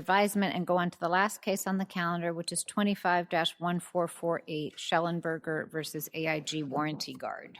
advisement and go on to the last case on the calendar, which is 25-1448 Shellenberger versus AIG WarrantyGuard.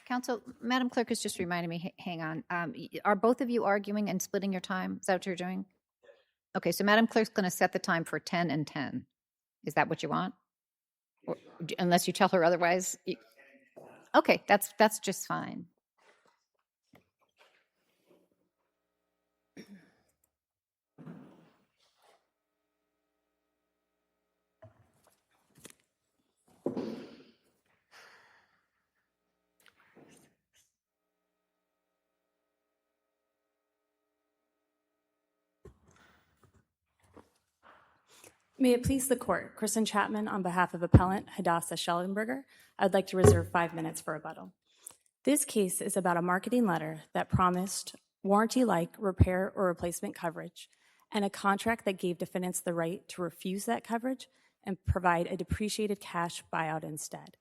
Counsel, Madam Clerk has just reminded me, hang on, are both of you arguing and splitting your time? Is that what you're doing? Okay, so Madam Clerk's going to set the time for 10 and 10. Is that what you want? Or, unless you tell her otherwise? Okay, that's just fine. May it please the court, Kristen Chapman on behalf of appellant Hadassah Shellenberger, I'd like to reserve 5 minutes for rebuttal. This case is about a marketing letter that promised warranty-like repair or replacement coverage and a contract that gave defendants the right to refuse that coverage and provide a depreciated cash buyout instead.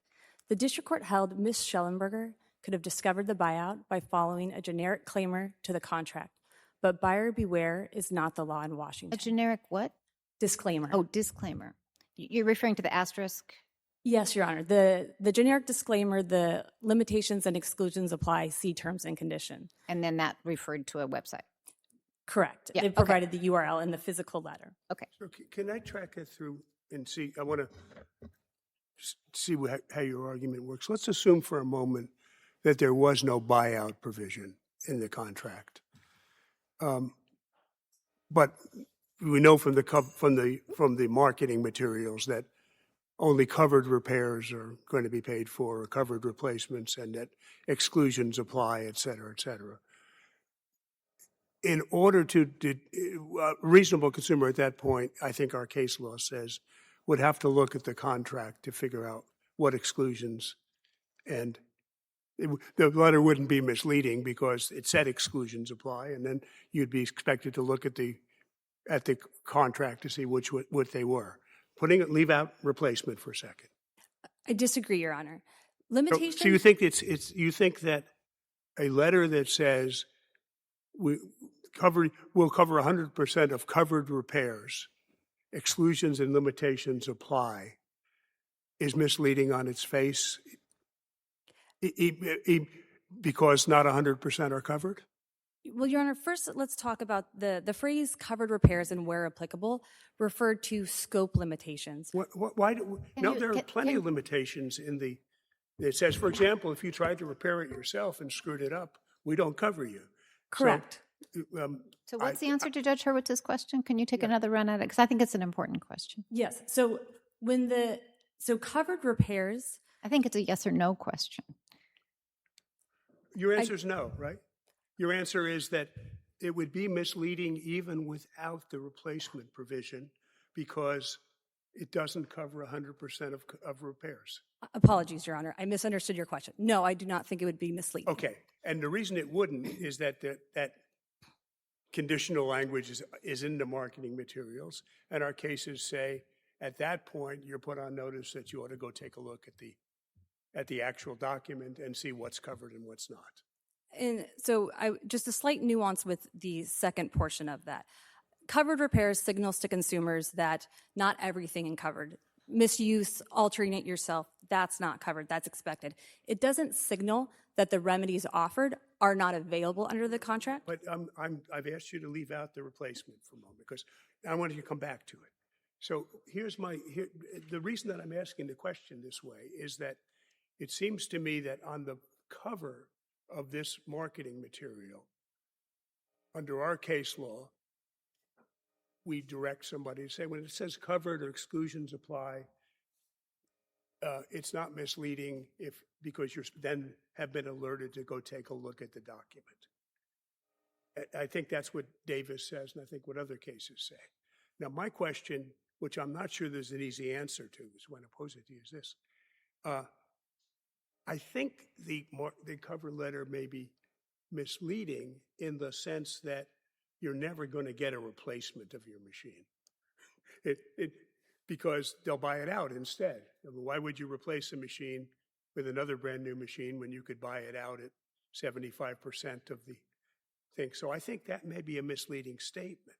The district court held Ms. Shellenberger could have discovered the buyout by following a generic claimer to the contract, but buyer beware is not the law in Washington. A generic what? Disclaimer. Oh, disclaimer. You're referring to the asterisk? Yes, Your Honor. The generic disclaimer, the limitations and exclusions apply, see terms and condition. And then that referred to a website? Correct. Yeah, It provided the URL in the physical letter. Okay. So can I track it through and see? I want to see how your argument works. Let's assume for a moment that there was no buyout provision in the contract. But we know from the marketing materials that only covered repairs are going to be paid for, or covered replacements, and that exclusions apply, et cetera, et cetera. In order to a reasonable consumer at that point, I think our case law says, would have to look at the contract to figure out what exclusions, and the letter wouldn't be misleading because it said exclusions apply, and then you'd be expected to look at the contract to see what they were. Leave out replacement for a second. I disagree, Your Honor. Limitations. So you think you think that a letter that says we'll cover 100% of covered repairs, exclusions and limitations apply, is misleading on its face because not 100% are covered? Well, Your Honor, first let's talk about the phrase covered repairs and where applicable referred to scope limitations. There are plenty of limitations it says, for example, if you tried to repair it yourself and screwed it up, we don't cover you. Correct. So what's the answer to Judge Hurwitz's question? Can you take another run at it? Because I think it's an important question. Yes. So covered repairs. I think it's a yes or no question. Your answer is no, right? Your answer is that it would be misleading even without the replacement provision because it doesn't cover 100% of repairs. Apologies, Your Honor. I misunderstood your question. No, I do not think it would be misleading. Okay. And the reason it wouldn't is that that conditional language is in the marketing materials, and our cases say at that point you're put on notice that you ought to go take a look at the actual document and see what's covered and what's not. And so just a slight nuance with the second portion of that. Covered repairs signals to consumers that not everything in covered misuse, altering it yourself, that's not covered. That's expected. It doesn't signal that the remedies offered are not available under the contract. But I've asked you to leave out the replacement for a moment because I want you to come back to it. So the reason that I'm asking the question this way is that it seems to me that on the cover of this marketing material, under our case law, we direct somebody to say when it says covered or exclusions apply, it's not misleading because you then have been alerted to go take a look at the document. I think that's what Davis says, and I think what other cases say. Now, my question, which I'm not sure there's an easy answer to, is when I pose it to you, is this. I think the cover letter may be misleading in the sense that you're never going to get a replacement of your machine. Because they'll buy it out instead. I mean, why would you replace a machine with another brand new machine when you could buy it out at 75% of the thing? So I think that may be a misleading statement.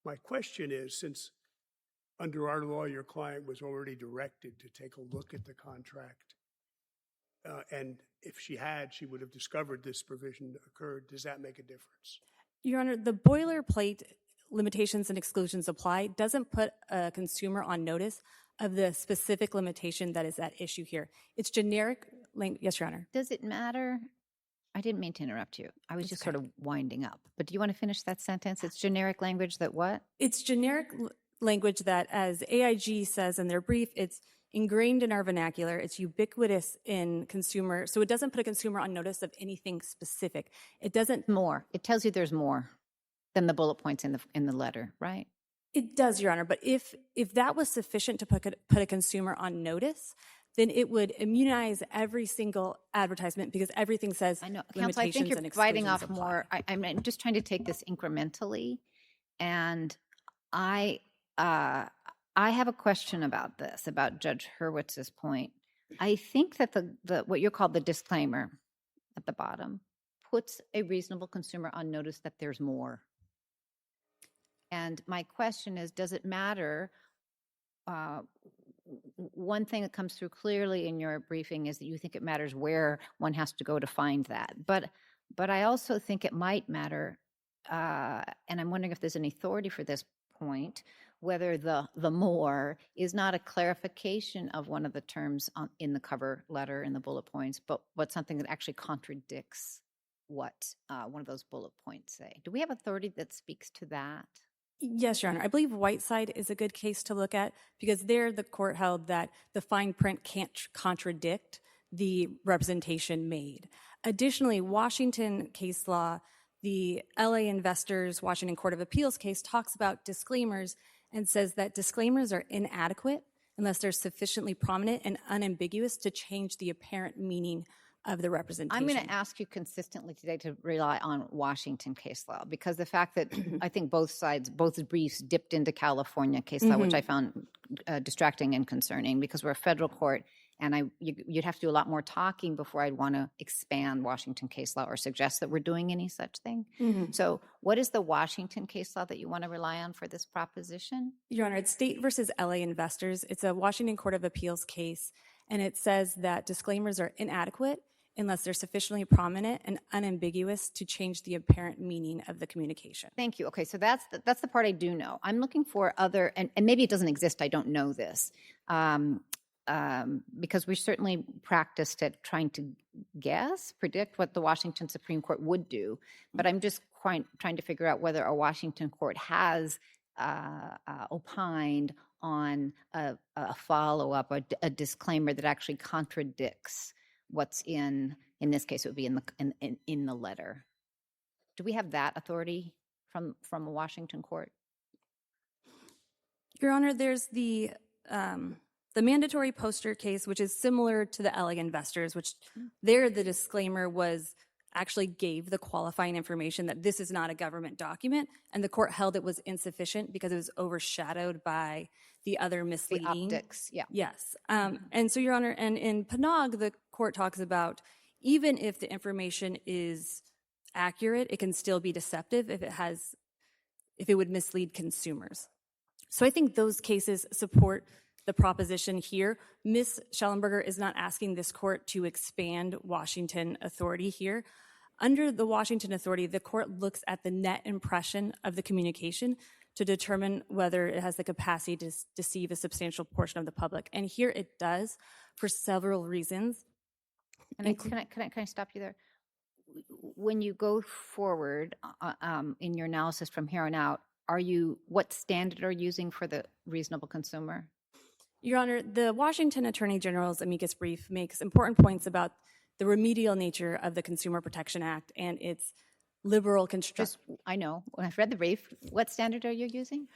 My question is, since under our law, your client was already directed to take a look at the contract, and if she had, she would have discovered this provision occurred. Does that make a difference? Your Honor, the boilerplate limitations and exclusions apply doesn't put a consumer on notice of the specific limitation that is at issue here. It's generic. Yes, Your Honor. Does it matter? I didn't mean to interrupt you. I was just sort of winding up. But do you want to finish that sentence? It's generic language that what? It's generic language that, as AIG says in their brief, it's ingrained in our vernacular. It's ubiquitous in consumer. So it doesn't put a consumer on notice of anything specific. It doesn't. More. It tells you there's more than the bullet points in the letter, right? It does, Your Honor. But if that was sufficient to put a consumer on notice, then it would immunize every single advertisement because everything says I know. limitations Counsel, I think you're and biting exclusions off apply. more. I'm just trying to take this incrementally. And I have a question about this, about Judge Hurwitz's point. I think that the what you're called the disclaimer at the bottom puts a reasonable consumer on notice that there's more. And my question is, does it matter? One thing that comes through clearly in your briefing is that you think it matters where one has to go to find that. But I also think it might matter, and I'm wondering if there's any authority for this point, whether the more is not a clarification of one of the terms in the cover letter in the bullet points, but something that actually contradicts what one of those bullet points say. Do we have authority that speaks to that? Yes, Your Honor. I believe Whiteside is a good case to look at because there the court held that the fine print can't contradict the representation made. Additionally, Washington case law, the LA Investors Washington Court of Appeals case talks about disclaimers and says that disclaimers are inadequate unless they're sufficiently prominent and unambiguous to change the apparent meaning of the representation. I'm going to ask you consistently today to rely on Washington case law because the fact that I think both briefs dipped into California case law, which I found distracting and concerning because we're a federal court and you'd have to do a lot more talking before I'd want to expand Washington case law or suggest that we're doing any such thing. So what is the Washington case law that you want to rely on for this proposition? Your Honor, it's State versus LA Investors. It's a Washington Court of Appeals case, and it says that disclaimers are inadequate unless they're sufficiently prominent and unambiguous to change the apparent meaning of the communication. Thank you. Okay, so that's the part I do know. I'm looking for other, and maybe it doesn't exist, I don't know this, because we certainly practiced at trying to predict what the Washington Supreme Court would do, but I'm just trying to figure out whether a Washington court has opined on a follow-up, a disclaimer that actually contradicts what's in this case, it would be in the letter. Do we have that authority from a Washington court? Your Honor, there's the mandatory poster case, which is similar to the LA Investors, which there the disclaimer actually gave the qualifying information that this is not a government document, and the court held it was insufficient because it was overshadowed by the other misleading. The optics, yeah. Yes. And so, Your Honor, and in Panog, the court talks about even if the information is accurate, it can still be deceptive if it would mislead consumers. So I think those cases support the proposition here. Ms. Shellenberger is not asking this court to expand Washington authority here. Under the Washington authority, the court looks at the net impression of the communication to determine whether it has the capacity to deceive a substantial portion of the public. And here it does for several reasons. And can I stop you there? When you go forward in your analysis from here on out, what standard are you using for the reasonable consumer? Your Honor, the Washington Attorney General's amicus brief makes important points about the remedial nature of the Consumer Protection Act and its liberal construction. I know. When I've read the brief, what standard are you using?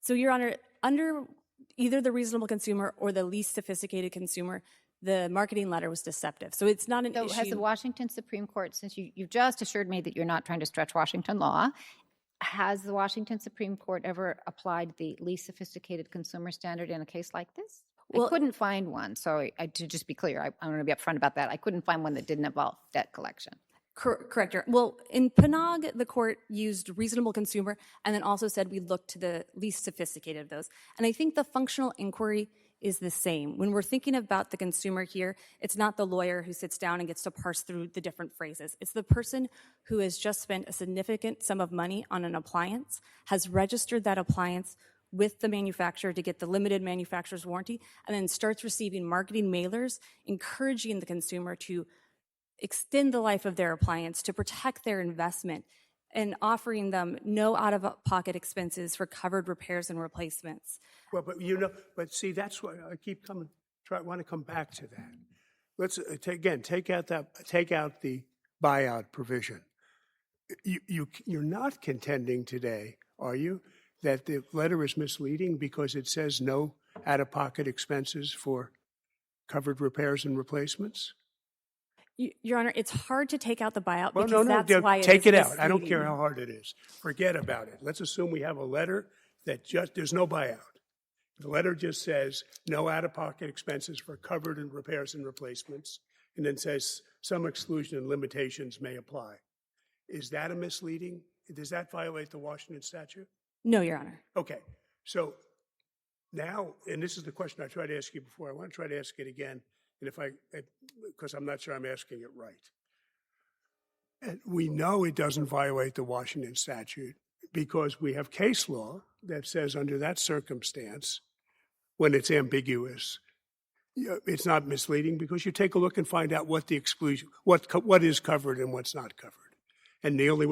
So, Your Honor, under either the reasonable consumer or the least sophisticated consumer, the marketing letter was deceptive. So it's not an issue. Has the Washington Supreme Court, since you just assured me that you're not trying to stretch Washington law, has the Washington Supreme Court ever applied the least sophisticated consumer standard in a case like this? I couldn't find one. So to just be clear, I want to be upfront about that. I couldn't find one that didn't involve debt collection. Correct. Well, in Panog, the court used reasonable consumer and then also said we look to the least sophisticated of those. And I think the functional inquiry is the same. When we're thinking about the consumer here, it's not the lawyer who sits down and gets to parse through the different phrases. It's the person who has just spent a significant sum of money on an appliance, has registered that appliance with the manufacturer to get the limited manufacturer's warranty, and then starts receiving marketing mailers encouraging the consumer to extend the life of their appliance, to protect their investment, and offering them no out-of-pocket expenses for covered repairs and replacements. Well, but see, that's why I keep want to come back to that. Let's take out the buyout provision. You're not contending today, are you, that the letter is misleading because it says no out-of-pocket expenses for covered repairs and replacements? Your Honor, it's hard to take out the buyout Well, because no, that's why take it out. misleading. I don't care how hard it is. Forget about it. Let's assume we have a letter that there's no buyout. The letter just says no out-of-pocket expenses for covered and repairs and replacements, and then says some exclusion and limitations may apply. Is that a misleading? Does that violate the Washington statute? No, Your Honor. Okay. So now, and this is the question I tried to ask you before. I want to try to ask it again, and because I'm not sure I'm asking it right. And we know it doesn't violate the Washington statute because we have case law that says under that circumstance, when it's ambiguous, it's not misleading because you take a look and find out what the exclusion, what is covered and what's not covered. And the only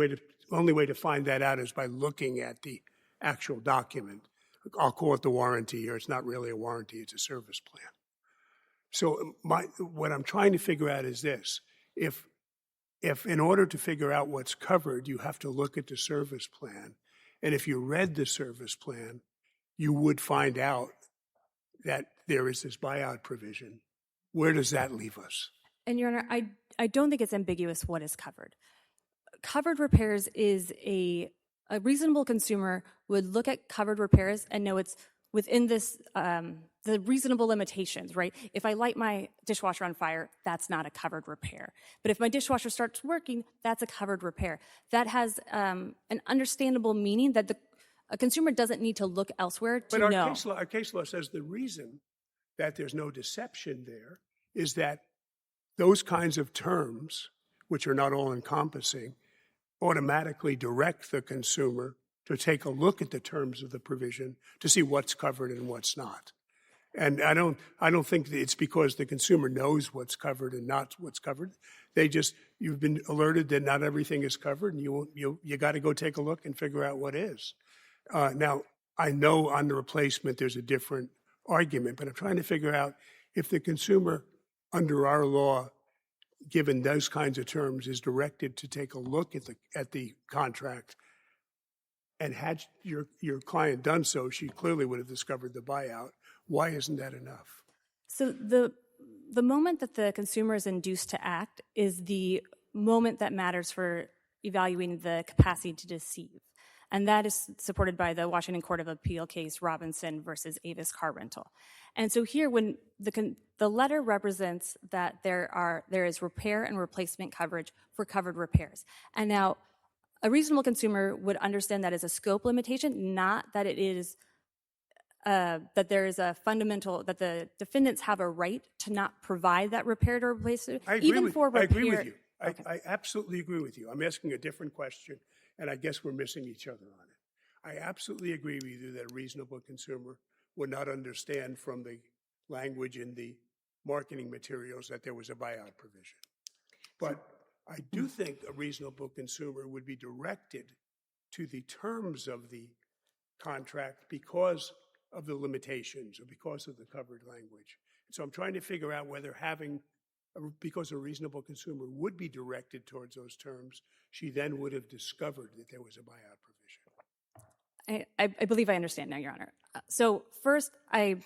way to find that out is by looking at the actual document. I'll call it the warranty, or it's not really a warranty, it's a service plan. So what I'm trying to figure out is this. If in order to figure out what's covered, you have to look at the service plan, and if you read the service plan, you would find out that there is this buyout provision. Where does that leave us? And Your Honor, I don't think it's ambiguous what is covered. Covered repairs is a reasonable consumer would look at covered repairs and know it's within this the reasonable limitations, right? If I light my dishwasher on fire, that's not a covered repair. But if my dishwasher starts working, that's a covered repair. That has an understandable meaning that a consumer doesn't need to look elsewhere to know. But our case law says the reason that there's no deception there is that those kinds of terms, which are not all-encompassing, automatically direct the consumer to take a look at the terms of the provision to see what's covered and what's not. And I don't think that it's because the consumer knows what's covered and not what's covered. You've been alerted that not everything is covered, and you got to go take a look and figure out what is. Now, I know on the replacement there's a different argument, but I'm trying to figure out if the consumer, under our law, given those kinds of terms, is directed to take a look at the contract, and had your client done so, she clearly would have discovered the buyout. Why isn't that enough? So the moment that the consumer is induced to act is the moment that matters for evaluating the capacity to deceive. And that is supported by the Washington Court of Appeal case Robinson versus Avis Car Rental. And so here, when the letter represents that there is repair and replacement coverage for covered repairs. And now, a reasonable consumer would understand that as a scope limitation, not that it is that there is a fundamental, that the defendants have a right to not provide that repair or replacement, I agree even with, for repair. I agree with you. Okay. I absolutely agree with you. I'm asking a different question, and I guess we're missing each other on it. I absolutely agree with you that a reasonable consumer would not understand from the language in the marketing materials that there was a buyout provision. But I do think a reasonable consumer would be directed to the terms of the contract because of the limitations or because of the covered language. So I'm trying to figure out whether because a reasonable consumer would be directed towards those terms, she then would have discovered that there was a buyout provision. I believe I understand now, Your Honor. So first, I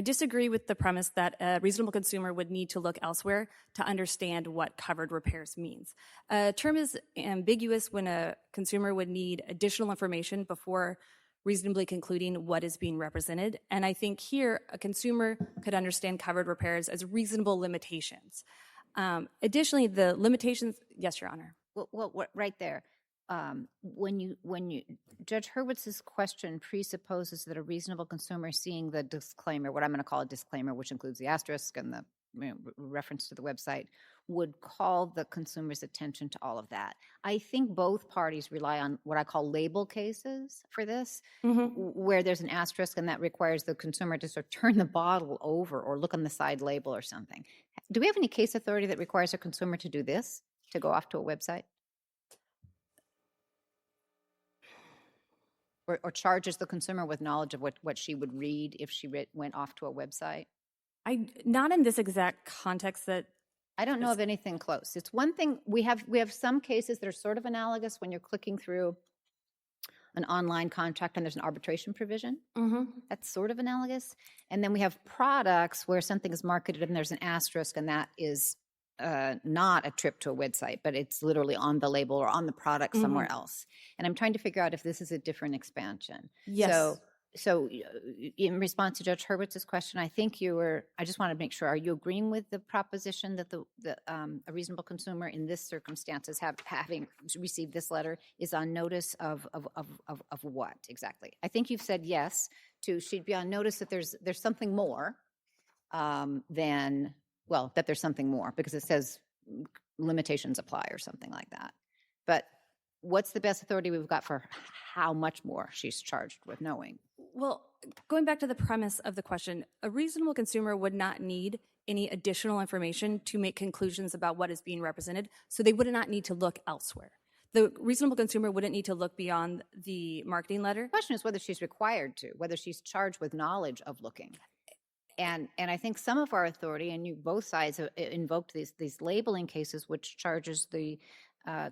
disagree with the premise that a reasonable consumer would need to look elsewhere to understand what covered repairs means. A term is ambiguous when a consumer would need additional information before reasonably concluding what is being represented. And I think here, a consumer could understand covered repairs as reasonable limitations. Additionally, the limitations, yes, Your Honor. Well, right there. Judge Hurwitz's question presupposes that a reasonable consumer seeing the disclaimer, what I'm going to call a disclaimer, which includes the asterisk and the reference to the website, would call the consumer's attention to all of that. I think both parties rely on what I call label cases for this, where there's an asterisk and that requires the consumer to sort of turn the bottle over or look on the side label or something. Do we have any case authority that requires a consumer to do this, to go off to a website? Or charges the consumer with knowledge of what she would read if she went off to a website? Not in this exact context that I don't know of anything close. It's one thing, we have some cases that are sort of analogous when you're clicking through an online contract and there's an arbitration provision. That's sort of analogous. And then we have products where something is marketed and there's an asterisk, and that is not a trip to a website, but it's literally on the label or on the product somewhere else. And I'm trying to figure out if this is a different expansion. Yes. So in response to Judge Hurwitz's question, I think I just want to make sure, are you agreeing with the proposition that a reasonable consumer in this circumstances having received this letter is on notice of what exactly? I think you've said yes to, she'd be on notice that there's something more that there's something more because it says limitations apply or something like that. But what's the best authority we've got for how much more she's charged with knowing? Well, going back to the premise of the question, a reasonable consumer would not need any additional information to make conclusions about what is being represented, so they would not need to look elsewhere. The reasonable consumer wouldn't need to look beyond the marketing letter. The question is whether she's required to, whether she's charged with knowledge of looking. And I think some of our authority, and you both sides have invoked these labeling cases, which charges the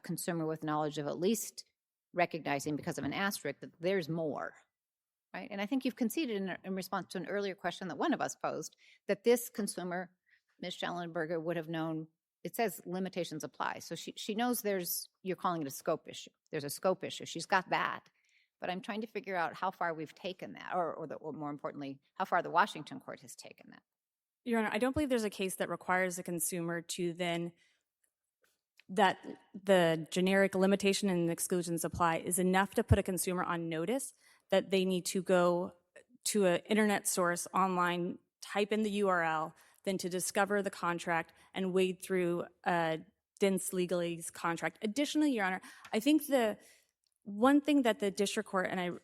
consumer with knowledge of at least recognizing because of an asterisk that there's more, right? And I think you've conceded in response to an earlier question that one of us posed that this consumer, Ms. Shellenberger, would have known, it says limitations apply. So she knows you're calling it a scope issue. There's a scope issue. She's got that. But I'm trying to figure out how far we've taken that, or more importantly, how far the Washington court has taken that. Your Honor, I don't believe there's a case that requires a consumer to then, that the generic limitation and exclusions apply is enough to put a consumer on notice that they need to go to an internet source online, type in the URL, then to discover the contract and wade through a dense legalese contract. Additionally, Your Honor, I think the one thing that the district court, and I'm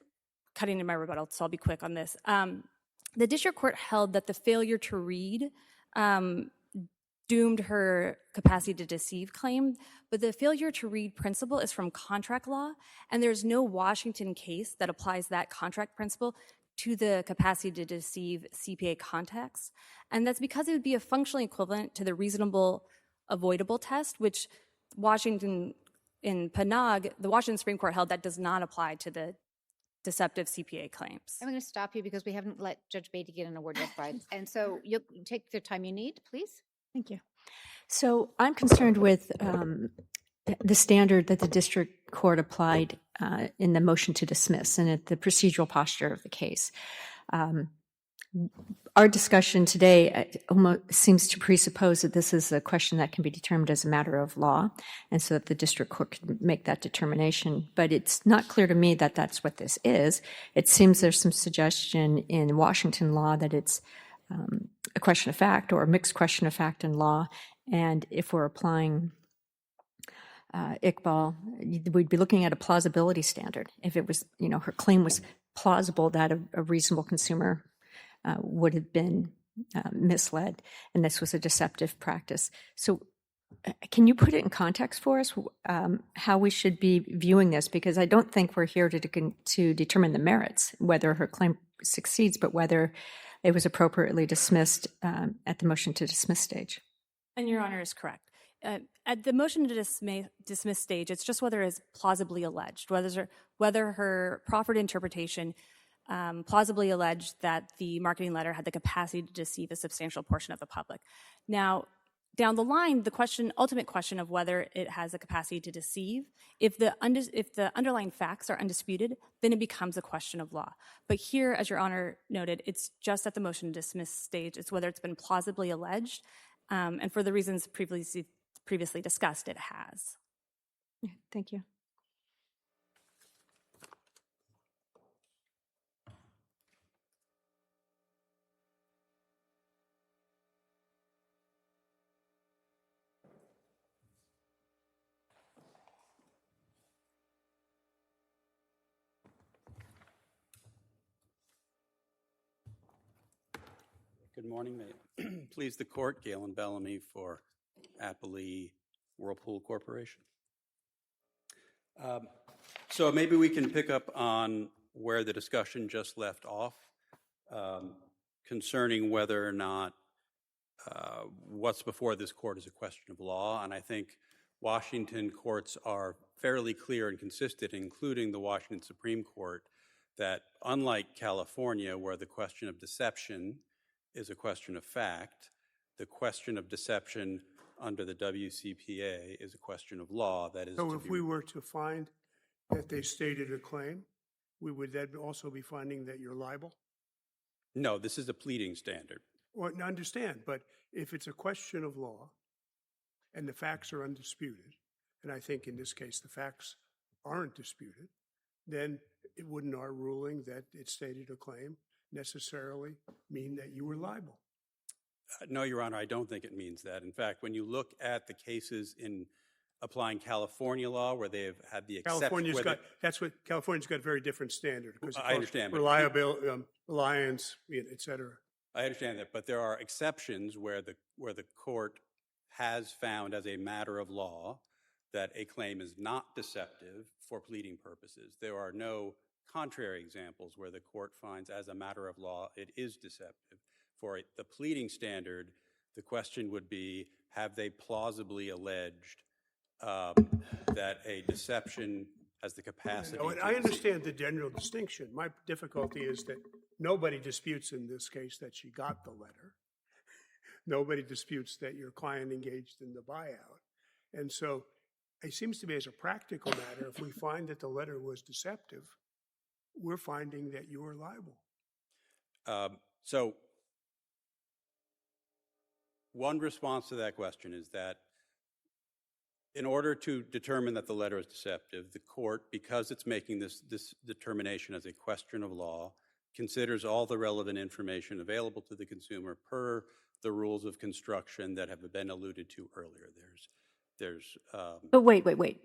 cutting in my rebuttal, so I'll be quick on this. The district court held that the failure to read doomed her capacity to deceive claim, but the failure to read principle is from contract law, and there's no Washington case that applies that contract principle to the capacity to deceive CPA context. And that's because it would be a functionally equivalent to the reasonable avoidable test, which Washington in Panag, the Washington Supreme Court held that does not apply to the deceptive CPA claims. I'm going to stop you because we haven't let Judge Beatty get in a word yet, and so you'll take the time you need, please. Thank you. So I'm concerned with the standard that the district court applied in the motion to dismiss and at the procedural posture of the case. Our discussion today almost seems to presuppose that this is a question that can be determined as a matter of law, and so that the district court can make that determination. But it's not clear to me that that's what this is. It seems there's some suggestion in Washington law that it's a question of fact or a mixed question of fact and law. And if we're applying Iqbal, we'd be looking at a plausibility standard. If it was, her claim was plausible that a reasonable consumer would have been misled, and this was a deceptive practice. So can you put it in context for us, how we should be viewing this? Because I don't think we're here to determine the merits, whether her claim succeeds, but whether it was appropriately dismissed at the motion to dismiss stage. And Your Honor is correct. At the motion to dismiss stage, it's just whether it's plausibly alleged, whether her proffered interpretation plausibly alleged that the marketing letter had the capacity to deceive a substantial portion of the public. Now, down the line, the ultimate question of whether it has the capacity to deceive, if the underlying facts are undisputed, then it becomes a question of law. But here, as Your Honor noted, it's just at the motion to dismiss stage. It's whether it's been plausibly alleged, and for the reasons previously discussed, it has. Thank you. Good morning. May it please the court, Galen Bellamy for Appley Whirlpool Corporation. So maybe we can pick up on where the discussion just left off concerning whether or not what's before this court is a question of law. And I think Washington courts are fairly clear and consistent, including the Washington Supreme Court, that unlike California, where the question of deception is a question of fact, the question of deception under the WCPA is a question of law. That is, so if we were to find that they stated a claim, we would then also be finding that you're liable? No, this is a pleading standard. Well, I understand, but if it's a question of law and the facts are undisputed, and I think in this case the facts aren't disputed, then it wouldn't our ruling that it stated a claim necessarily mean that you were liable? No, Your Honor, I don't think it means that. In fact, when you look at the cases in applying California law where they've had the exception. California's got a very different standard. I understand. Reliability, reliance, et cetera. I understand that, but there are exceptions where the court has found as a matter of law that a claim is not deceptive for pleading purposes. There are no contrary examples where the court finds as a matter of law it is deceptive. For the pleading standard, the question would be, have they plausibly alleged that a deception has the capacity to I understand the general distinction. My difficulty is that nobody disputes in this case that she got the letter. Nobody disputes that your client engaged in the buyout. And so it seems to me as a practical matter, if we find that the letter was deceptive, we're finding that you are liable. So one response to that question is that in order to determine that the letter is deceptive, the court, because it's making this determination as a question of law, considers all the relevant information available to the consumer per the rules of construction that have been alluded to earlier. But wait.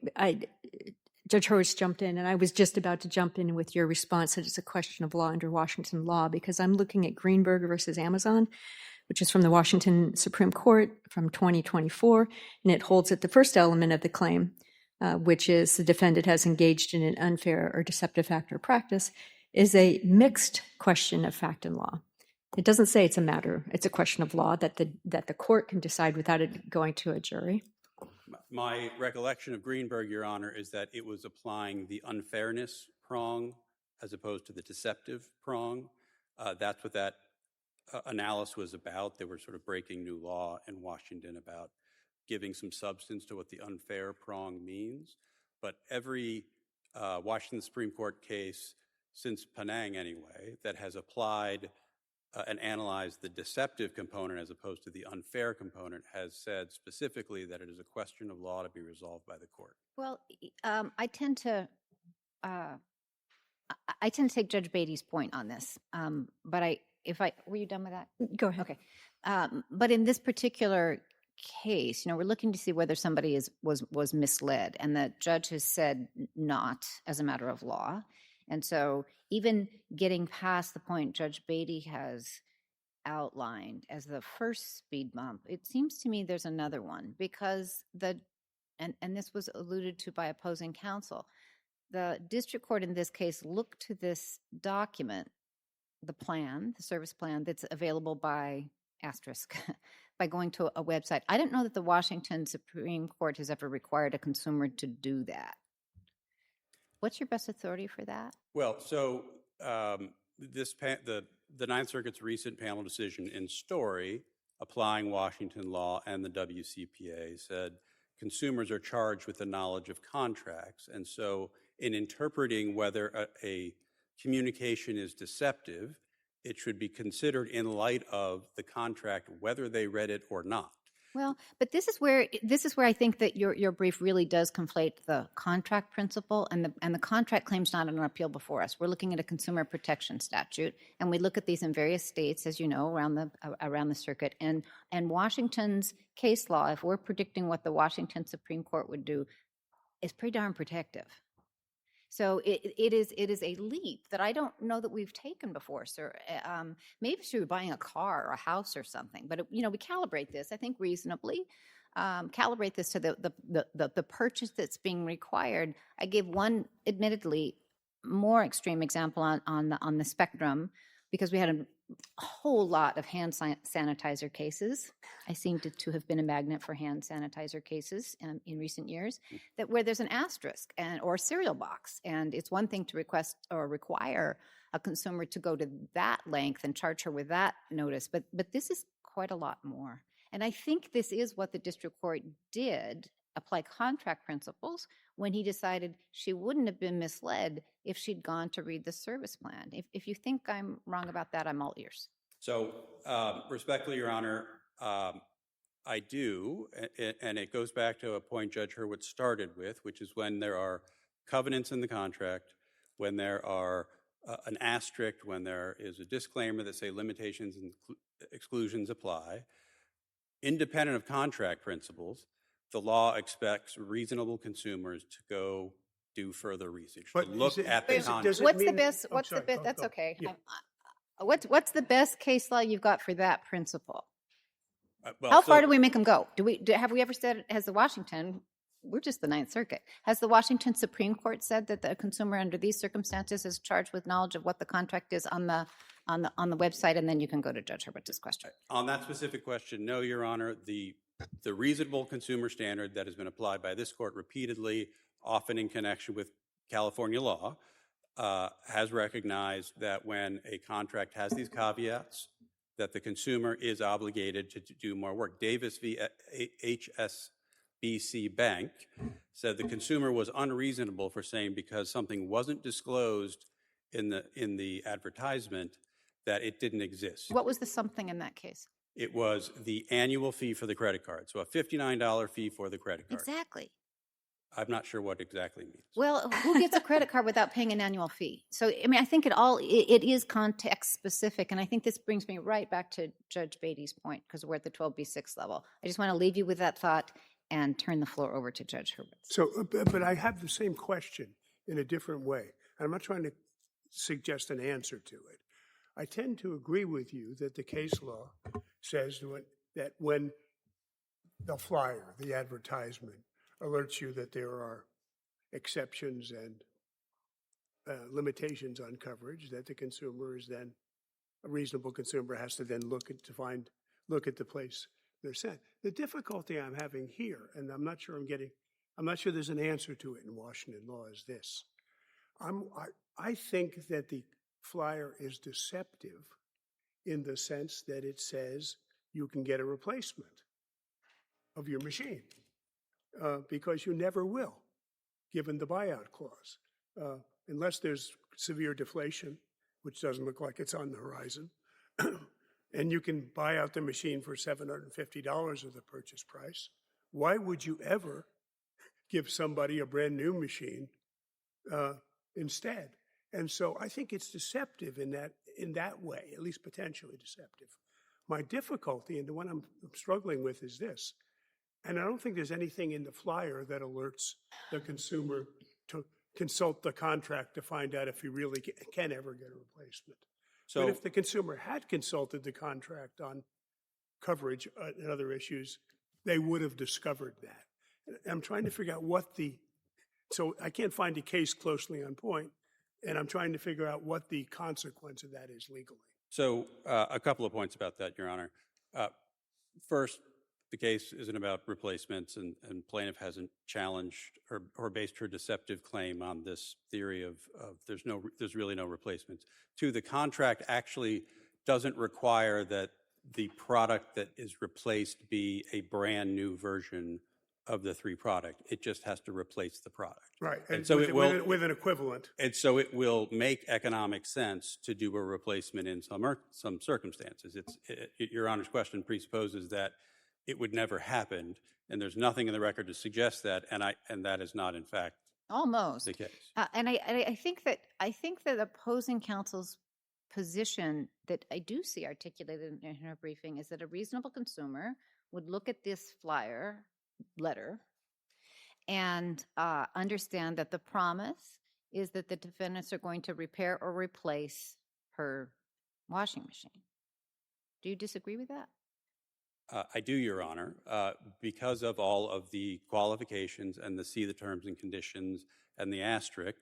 Judge Horst jumped in, and I was just about to jump in with your response that it's a question of law under Washington law, because I'm looking at Greenberger versus Amazon, which is from the Washington Supreme Court from 2024, and it holds that the first element of the claim, which is the defendant has engaged in an unfair or deceptive act or practice, is a mixed question of fact and law. It doesn't say it's a question of law that the court can decide without it going to a jury. My recollection of Greenberg, Your Honor, is that it was applying the unfairness prong as opposed to the deceptive prong. That's what that analysis was about. They were sort of breaking new law in Washington about giving some substance to what the unfair prong means. But every Washington Supreme Court case since Penang, anyway, that has applied and analyzed the deceptive component as opposed to the unfair component, has said specifically that it is a question of law to be resolved by the court. Well, I tend to take Judge Beatty's point on this, but were you done with that? Go ahead. Okay. But in this particular case, we're looking to see whether somebody was misled, and the judge has said not as a matter of law. And so even getting past the point Judge Beatty has outlined as the first speed bump, it seems to me there's another one, because and this was alluded to by opposing counsel, the district court in this case looked to this document, the service plan that's available by asterisk, by going to a website. I don't know that the Washington Supreme Court has ever required a consumer to do that. What's your best authority for that? Well, so the Ninth Circuit's recent panel decision in Story, applying Washington law and the WCPA, said consumers are charged with the knowledge of contracts. And so in interpreting whether a communication is deceptive, it should be considered in light of the contract, whether they read it or not. Well, but this is where I think that your brief really does conflate the contract principle and the contract claim's not an appeal before us. We're looking at a consumer protection statute, and we look at these in various states, as you know, around the circuit. And Washington's case law, if we're predicting what the Washington Supreme Court would do, is pretty darn protective. So it is a leap that I don't know that we've taken before, sir. Maybe if you were buying a car or a house or something, but we calibrate this, I think, reasonably. Calibrate this to the purchase that's being required. I gave one, admittedly, more extreme example on the spectrum, because we had a whole lot of hand sanitizer cases. I seem to have been a magnet for hand sanitizer cases in recent years, where there's an asterisk or a cereal box. And it's one thing to request or require a consumer to go to that length and charge her with that notice, but this is quite a lot more. And I think this is what the district court did, apply contract principles, when he decided she wouldn't have been misled if she'd gone to read the service plan. If you think I'm wrong about that, I'm all ears. So respectfully, Your Honor, I do, and it goes back to a point Judge Hurwitz started with, which is when there are covenants in the contract, when there are an asterisk, when there is a disclaimer that say limitations and exclusions apply, independent of contract principles, the law expects reasonable consumers to go do further research, to look at the contract. What's the best? That's okay. Yeah. What's the best case law you've got for that principle? Well, How far do we make them go? Have we ever said, has the Washington, we're just the Ninth Circuit, has the Washington Supreme Court said that the consumer under these circumstances is charged with knowledge of what the contract is on the website, and then you can go to Judge Hurwitz's question? On that specific question, no, Your Honor. The reasonable consumer standard that has been applied by this court repeatedly, often in connection with California law, has recognized that when a contract has these caveats, that the consumer is obligated to do more work. Davis v. HSBC Bank said the consumer was unreasonable for saying because something wasn't disclosed in the advertisement that it didn't exist. What was the something in that case? It was the annual fee for the credit card, so a $59 fee for the credit card. Exactly. I'm not sure what exactly means. Well, who gets a credit card without paying an annual fee? So, I mean, I think it is context specific, and I think this brings me right back to Judge Beatty's point, because we're at the 12B6 level. I just want to leave you with that thought and turn the floor over to Judge Hurwitz. So, but I have the same question in a different way. I'm not trying to suggest an answer to it. I tend to agree with you that the case law says that when the flyer, the advertisement, alerts you that there are exceptions and limitations on coverage, that the consumer is then, a reasonable consumer has to then look at the place they're sent. The difficulty I'm having here, and I'm not sure there's an answer to it in Washington law, is this. I think that the flyer is deceptive in the sense that it says you can get a replacement of your machine because you never will, given the buyout clause. Unless there's severe deflation, which doesn't look like it's on the horizon, and you can buy out the machine for $750 of the purchase price, why would you ever give somebody a brand new machine instead? And so I think it's deceptive in that way, at least potentially deceptive. My difficulty, and the one I'm struggling with, is this. And I don't think there's anything in the flyer that alerts the consumer to consult the contract to find out if he really can ever get a replacement. So but if the consumer had consulted the contract on coverage and other issues, they would have discovered that. And I'm trying to figure out so I can't find a case closely on point, and I'm trying to figure out what the consequence of that is legally. So a couple of points about that, Your Honor. First, the case isn't about replacements, and plaintiff hasn't challenged or based her deceptive claim on this theory of there's really no replacements. Two, the contract actually doesn't require that the product that is replaced be a brand new version of the 3 product. It just has to replace the product. Right, and so it will with an equivalent. And so it will make economic sense to do a replacement in some circumstances. Your Honor's question presupposes that it would never happen, and there's nothing in the record to suggest that, and that is not, in fact, almost the case. And I think that opposing counsel's position that I do see articulated in her briefing is that a reasonable consumer would look at this letter and understand that the promise is that the defendants are going to repair or replace her washing machine. Do you disagree with that? I do, Your Honor, because of all of the qualifications and the terms and conditions and the asterisk,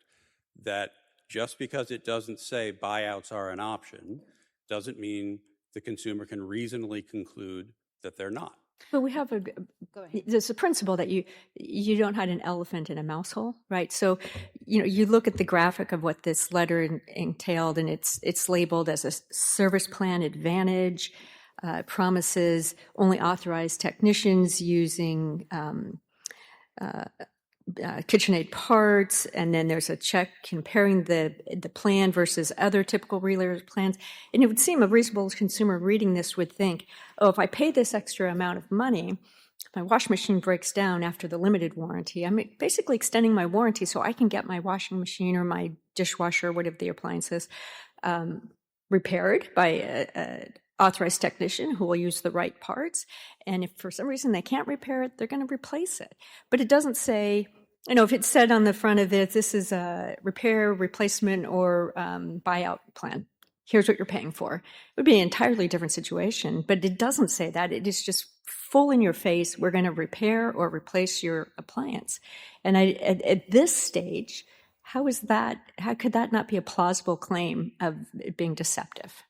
that just because it doesn't say buyouts are an option doesn't mean the consumer can reasonably conclude that they're not. But we have Go ahead. there's a principle that you don't hide an elephant in a mouse hole, right? So, you look at the graphic of what this letter entailed, and it's labeled as a service plan advantage, promises only authorized technicians using KitchenAid parts, and then there's a check comparing the plan versus other typical retailer plans. And it would seem a reasonable consumer reading this would think, oh, if I pay this extra amount of money, if my washing machine breaks down after the limited warranty, I'm basically extending my warranty so I can get my washing machine or my dishwasher, whatever the appliance is, repaired by a authorized technician who will use the right parts. And if for some reason they can't repair it, they're going to replace it. But it doesn't say, if it said on the front of it, this is a repair, replacement, or buyout plan. Here's what you're paying for. It would be an entirely different situation. But it doesn't say that. It is just full in your face. We're going to repair or replace your appliance. And at this stage, how could that not be a plausible claim of it being deceptive?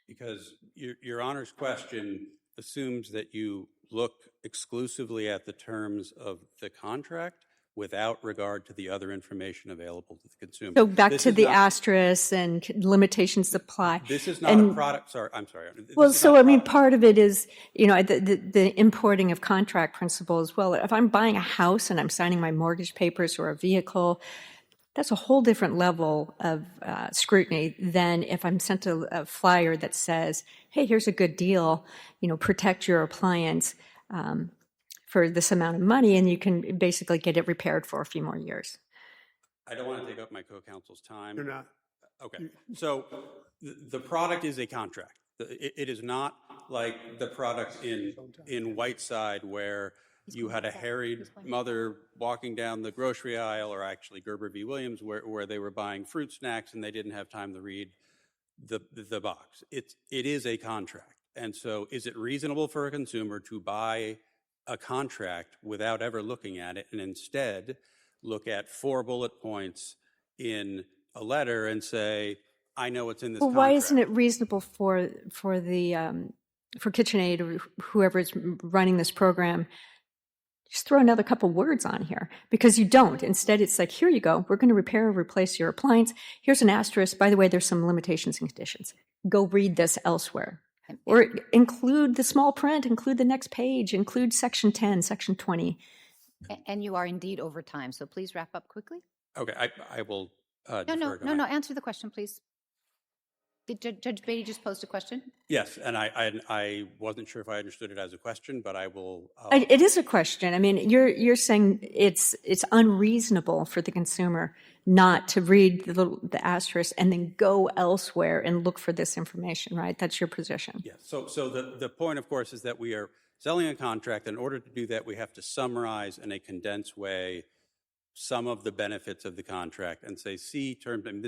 Because Your Honor's question assumes that you look exclusively at the terms of the contract without regard to the other information available to the consumer. So back to the asterisk and limitations apply. This is not a product. Sorry, I'm sorry. Well, so part of it is, the importing of contract principles. Well, if I'm buying a house and I'm signing my mortgage papers or a vehicle, that's a whole different level of scrutiny than if I'm sent a flyer that says, hey, here's a good deal, protect your appliance for this amount of money, and you can basically get it repaired for a few more years. I don't want to take up my co-counsel's time. You're not. Okay. So the product is a contract. It is not like the product in Whiteside where you had a harried mother walking down the grocery aisle, or actually Gerber v. Williams, where they were buying fruit snacks and they didn't have time to read the box. It is a contract. And so is it reasonable for a consumer to buy a contract without ever looking at it and instead look at 4 bullet points in a letter and say, I know what's in this contract? Well, why isn't it reasonable for KitchenAid or whoever is running this program, just throw another couple words on here? Because you don't. Instead, it's like, here you go. We're going to repair or replace your appliance. Here's an asterisk. By the way, there's some limitations and conditions. Go read this elsewhere. Or include the small print, include the next page, include section 10, section 20. And you are indeed over time, so please wrap up quickly. Okay, I will No, answer the question, please. Did Judge Beatty just posed a question? Yes, and I wasn't sure if I understood it as a question, but I will. It is a question. I mean, you're saying it's unreasonable for the consumer not to read the asterisk and then go elsewhere and look for this information, right? That's your position. Yes. So the point, of course, is that we are selling a contract. In order to do that, we have to summarize in a condensed way some of the benefits of the contract and say, see terms. I mean,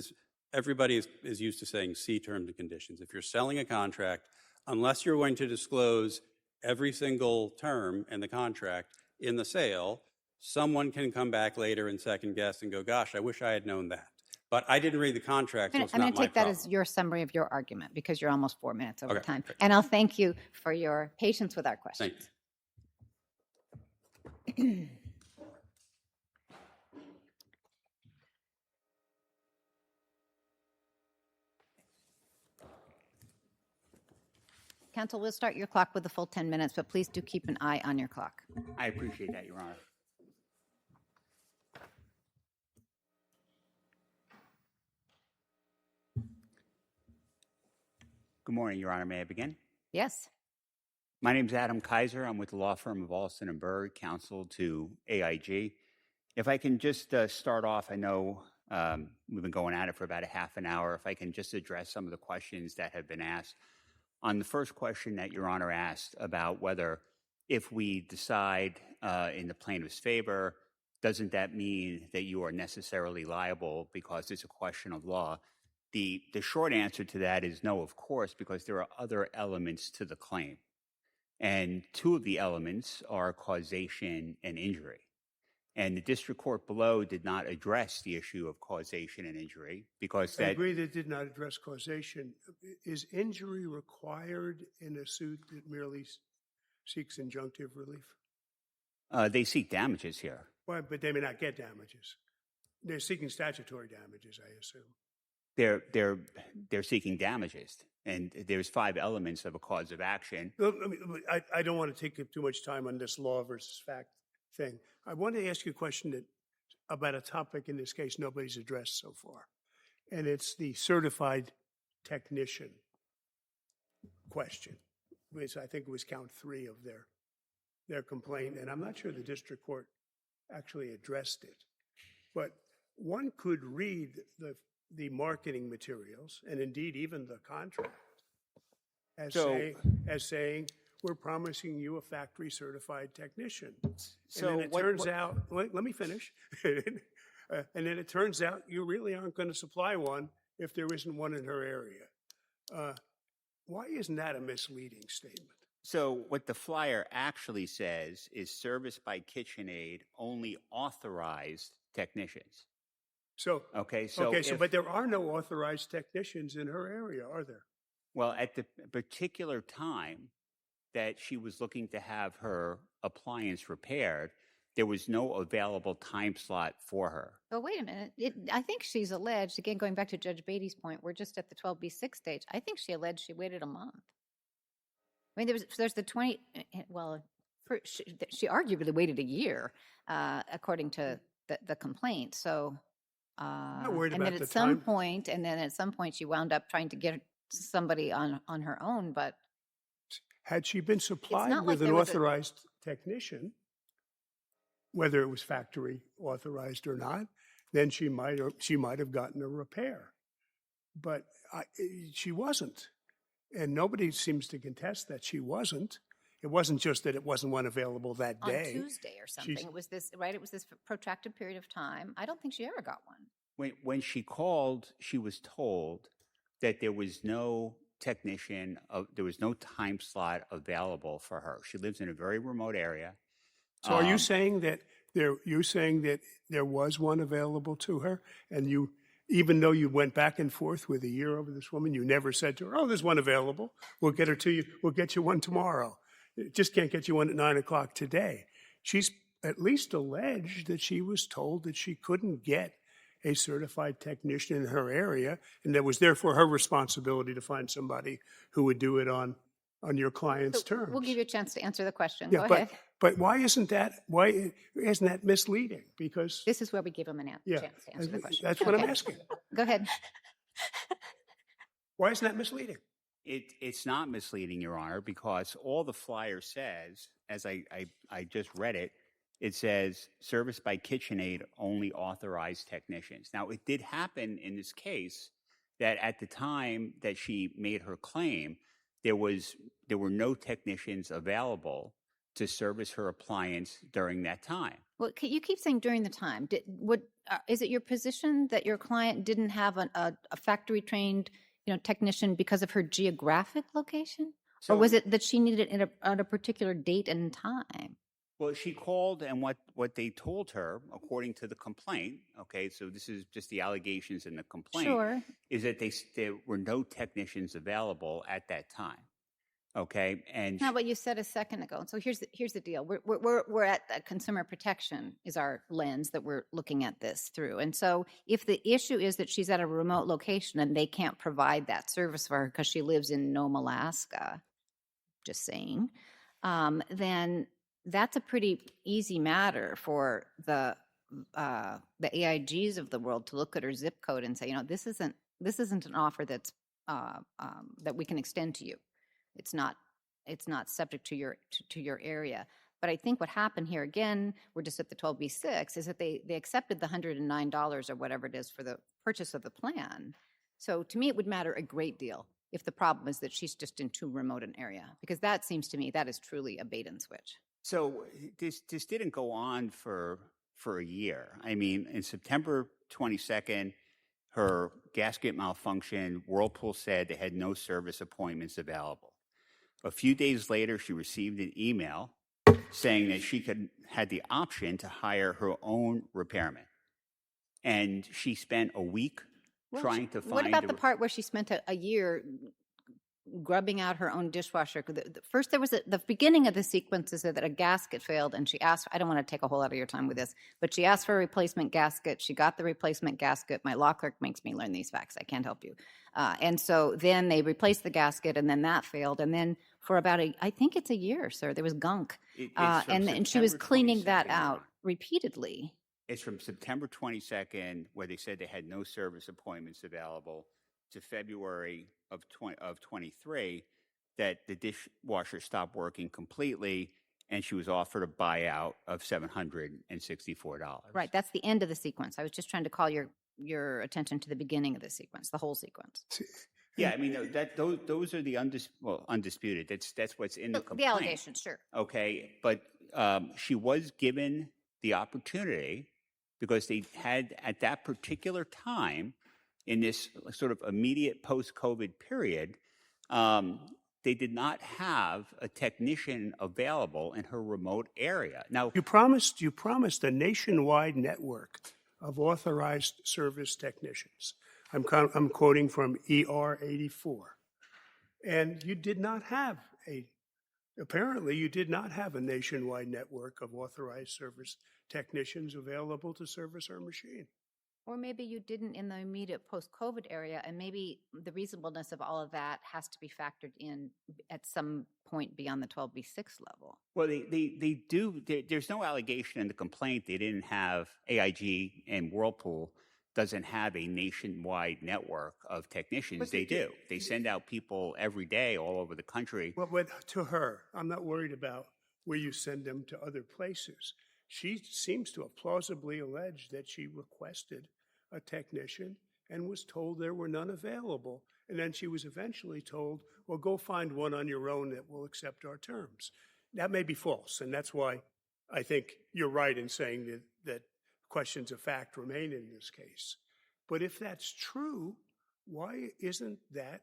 everybody is used to saying see terms and conditions. If you're selling a contract, unless you're going to disclose every single term in the contract in the sale, someone can come back later and second guess and go, gosh, I wish I had known that. But I didn't read the contract, so it's I'm not going to my take that problem. as your summary of your argument because you're almost 4 minutes over Okay, time. great. And I'll thank you for your patience with our questions. Thank you. Counsel, we'll start your clock with the full 10 minutes, but please do keep an eye on your clock. I appreciate that, Your Honor. Good morning, Your Honor. May I begin? Yes. My name is Adam Kaiser. I'm with the law firm of Alston & Berg, counsel to AIG. If I can just start off, I know we've been going at it for about a half an hour. If I can just address some of the questions that have been asked. On the first question that Your Honor asked about whether if we decide in the plaintiff's favor, doesn't that mean that you are necessarily liable because it's a question of law? The short answer to that is no, of course, because there are other elements to the claim. And two of the elements are causation and injury. And the district court below did not address the issue of causation and injury because I that... agree that it did not address causation. Is injury required in a suit that merely seeks injunctive relief? They seek damages here. Well, but they may not get damages. They're seeking statutory damages, I assume. They're seeking damages, and there's 5 elements of a cause of action. I don't want to take up too much time on this law versus fact thing. I want to ask you a question about a topic in this case nobody's addressed so far, and it's the certified technician question, which I think was count 3 of their complaint, and I'm not sure the district court actually addressed it. But one could read the marketing materials, and indeed even the contract, as saying, we're promising you a factory certified technician. So and then it turns out, let me finish. And then it turns out you really aren't going to supply one if there isn't one in her area. Why isn't that a misleading statement? So what the flyer actually says is service by KitchenAid only authorized technicians. But there are no authorized technicians in her area, are there? Well, at the particular time that she was looking to have her appliance repaired, there was no available time slot for her. But wait a minute. I think she's alleged, again, going back to Judge Beatty's point, we're just at the 12B6 stage. I think she alleged she waited a month. I mean, there's the 20, well, she arguably waited a year, according to the complaint. So, and then at some point she wound up trying to get somebody on her own, but. Had she been supplied with an authorized technician, whether it was factory authorized or not, then she might have gotten a repair. But she wasn't. And nobody seems to contest that she wasn't. It wasn't just that it wasn't one available that day. On Tuesday or something. It was this, right? It was this protracted period of time. I don't think she ever got one. When she called, she was told that there was no technician, there was no time slot available for her. She lives in a very remote area. So are you saying that there was one available to her, and you, even though you went back and forth with a year over this woman, you never said to her, "Oh, there's one available. We'll get her to you. We'll get you one tomorrow. Just can't get you one at 9 o'clock today." She's at least alleged that she was told that she couldn't get a certified technician in her area, and that was therefore her responsibility to find somebody who would do it on your client's terms. We'll give you a chance to answer the question. Yeah, Go ahead. But why isn't that misleading? Because this is where we give them chance to answer the question. That's what I'm asking. Go ahead. Why isn't that misleading? It's not misleading, Your Honor, because all the flyer says, as I just read it, it says service by KitchenAid only authorized technicians. Now, it did happen in this case that at the time that she made her claim, there were no technicians available to service her appliance during that time. Well, you keep saying during the time. Is it your position that your client didn't have a factory trained, technician because of her geographic location, or was it that she needed it at a particular date and time? Well, she called, and what they told her, according to the complaint, okay, so this is just the allegations in the complaint, Sure. is that there were no technicians available at that time. Okay, and Not what you said a second ago. So here's the deal. We're at consumer protection is our lens that we're looking at this through. And so if the issue is that she's at a remote location and they can't provide that service for her because she lives in Nome, Alaska, just saying, then that's a pretty easy matter for the AIGs of the world to look at her zip code and say, this isn't an offer that's that we can extend to you. It's not subject to your area. But I think what happened here, again, we're just at the 12B6, is that they accepted the $109 or whatever it is for the purchase of the plan. So to me, it would matter a great deal if the problem is that she's just in too remote an area, because that seems to me that is truly a bait and switch. so this didn't go on for a year. I mean, in September 22nd, her gasket malfunctioned. Whirlpool said they had no service appointments available. A few days later, she received an email saying that she had the option to hire her own repairman. And she spent a week trying to find... What about the part where she spent a year grubbing out her own dishwasher? First, there was the beginning of the sequence is that a gasket failed, and she asked, I don't want to take a whole lot of your time with this, but she asked for a replacement gasket. She got the replacement gasket. My law clerk makes me learn these facts. I can't help you. And so then they replaced the gasket, and then that failed. And then for about I think it's a year, sir, there was gunk. And she was cleaning that out repeatedly. It's from September 22nd, where they said they had no service appointments available, to February of 23 that the dishwasher stopped working completely, and she was offered a buyout of $764. Right, that's the end of the sequence. I was just trying to call your attention to the beginning of the sequence, the whole sequence. Yeah, I mean those are the undisputed. That's what's in the complaint. The allegations, sure. Okay, but she was given the opportunity, because they had at that particular time, in this sort of immediate post-COVID period, they did not have a technician available in her remote area. Now, You promised a nationwide network of authorized service technicians. I'm quoting from ER 84. And you did not have apparently you did not have a nationwide network of authorized service technicians available to service her machine. Or maybe you didn't in the immediate post-COVID area, and maybe the reasonableness of all of that has to be factored in at some point beyond the 12B6 level. well, they do. There's no allegation in the complaint they didn't have. AIG and Whirlpool doesn't have a nationwide network of technicians. But they do. They send out people every day all over the country. Well, to her, I'm not worried about where you send them to other places. She seems to have plausibly alleged that she requested a technician and was told there were none available. And then she was eventually told, well, go find one on your own that will accept our terms. That may be false, and that's why I think you're right in saying that questions of fact remain in this case. But if that's true, why isn't that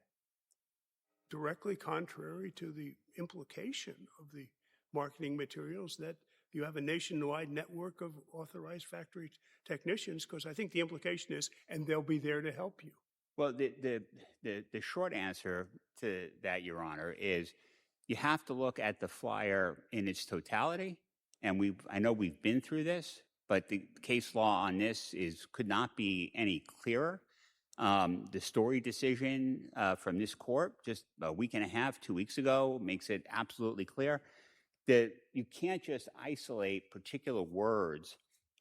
directly contrary to the implication of the marketing materials that you have a nationwide network of authorized factory technicians? Because I think the implication is, and they'll be there to help you. Well, the short answer to that, Your Honor, is you have to look at the flyer in its totality. And I know we've been through this, but the case law on this could not be any clearer. The Story decision from this court just a week and a half, 2 weeks ago, makes it absolutely clear that you can't just isolate particular words